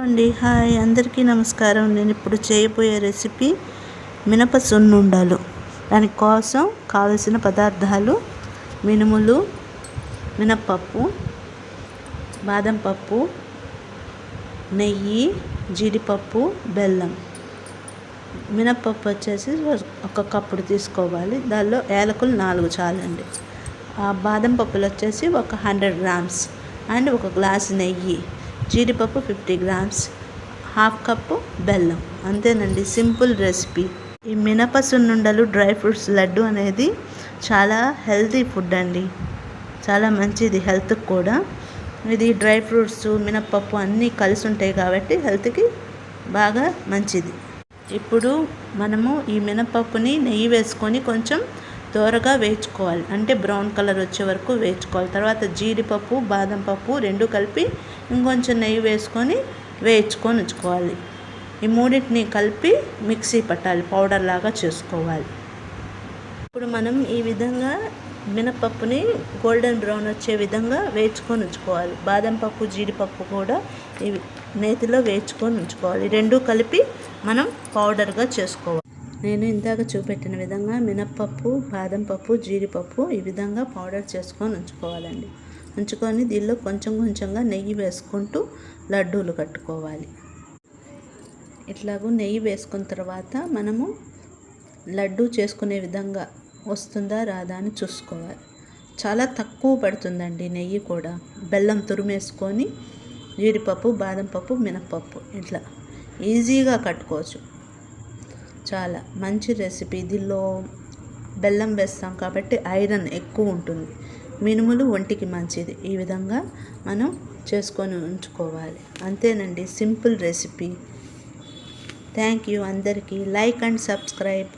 అండి హాయ్ అందరికీ నమస్కారం. నేను ఇప్పుడు చేయబోయే రెసిపీ మినప సున్నుండలు. దానికోసం కావలసిన పదార్థాలు: మినుములు, మినప్పప్పు, బాదం పప్పు, నెయ్యి, జీడిపప్పు, బెల్లం. మినప్పప్పు వచ్చేసి ఒక కప్పుడు తీసుకోవాలి. దానిలో యాలకులు 4 చాలండి. బాదం పప్పులు వచ్చేసి ఒక 100 గ్రామ్స్ అండ్ ఒక గ్లాసు నెయ్యి, జీడిపప్పు 50 గ్రామ్స్, హాఫ్ కప్పు బెల్లం. అంతేనండి, సింపుల్ రెసిపీ. ఈ మినప సున్నుండలు డ్రై ఫ్రూట్స్ లడ్డు అనేది చాలా హెల్తీ ఫుడ్ అండి, చాలా మంచిది హెల్త్కి కూడా. ఇది డ్రై ఫ్రూట్స్, మినప్పప్పు అన్నీ కలిసి ఉంటాయి కాబట్టి హెల్త్కి బాగా మంచిది. ఇప్పుడు మనము ఈ మినపప్పుని నెయ్యి వేసుకొని కొంచెం దోరగా వేయించుకోవాలి, అంటే బ్రౌన్ కలర్ వచ్చే వరకు వేయించుకోవాలి. తర్వాత జీడిపప్పు, బాదం పప్పు రెండు కలిపి ఇంకొంచెం నెయ్యి వేసుకొని వేయించుకొని ఉంచుకోవాలి. ఈ మూడింటిని కలిపి మిక్సీ పట్టాలి, పౌడర్ లాగా చేసుకోవాలి. ఇప్పుడు మనం ఈ విధంగా మినపప్పుని గోల్డెన్ బ్రౌన్ వచ్చే విధంగా వేయించుకొని ఉంచుకోవాలి. బాదం పప్పు, జీడిపప్పు కూడా ఈ నేతిలో వేయించుకొని ఉంచుకోవాలి. రెండు కలిపి మనం పౌడర్గా చేసుకోవాలి. నేను ఇందాక చూపెట్టిన విధంగా మినప్పప్పు, బాదం పప్పు, జీడిపప్పు ఈ విధంగా పౌడర్ చేసుకొని ఉంచుకోవాలండి. ఉంచుకొని దీనిలో కొంచెం కొంచెంగా నెయ్యి వేసుకుంటూ లడ్డూలు కట్టుకోవాలి. ఇట్లాగూ నెయ్యి వేసుకున్న తర్వాత మనము లడ్డు చేసుకునే విధంగా వస్తుందా రాదా అని చూసుకోవాలి. చాలా తక్కువ పడుతుందండి నెయ్యి కూడా. బెల్లం తురిమేసుకొని జీడిపప్పు, బాదం పప్పు, మినప్పప్పు ఇట్లా ఈజీగా కట్టుకోవచ్చు. చాలా మంచి రెసిపీ. దీనిలో బెల్లం వేస్తాం కాబట్టి ఐరన్ ఎక్కువ ఉంటుంది. మినుములు ఒంటికి మంచిది. ఈ విధంగా మనం చేసుకొని ఉంచుకోవాలి. అంతేనండి, సింపుల్ రెసిపీ. థ్యాంక్ యూ అందరికీ. Like and subscribe.